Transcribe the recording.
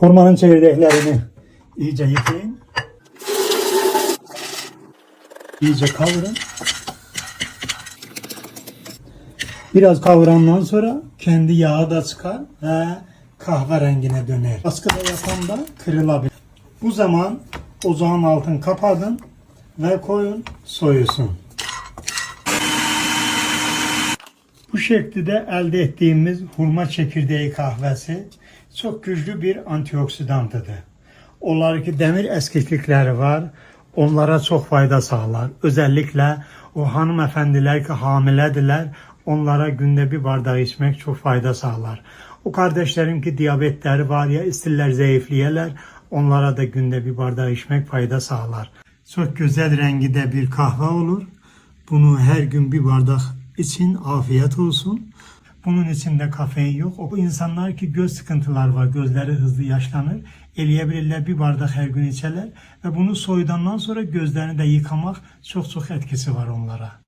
Hurmanın çekirdeklerini iyice yıkayın. İyice kavurun. Biraz kavurandan sonra kendi yağı da çıkar ve kahverengine döner. Baskıda yapan da kırılabilir. Bu zaman ocağın altını kapatın ve koyun soyulsun. Bu şekilde elde ettiğimiz hurma çekirdeği kahvesi çok güçlü bir antioksidantıdır. Onlardaki demir eskiklikleri var. Onlara çok fayda sağlar. Özellikle o hanımefendiler ki hamiledirler, onlara günde bir bardak içmek çok fayda sağlar. O kardeşlerim ki diyabetleri var ya isterler zayıflayalar, onlara da günde bir bardak içmek fayda sağlar. Çok güzel rengi de bir kahve olur. Bunu her gün bir bardak için afiyet olsun. Bunun içinde kafein yok. O insanlar ki göz sıkıntılar var, gözleri hızlı yaşlanır. Eleyebilirler bir bardak her gün içerler. Ve bunu soyudandan sonra gözlerini de yıkamak çok etkisi var onlara.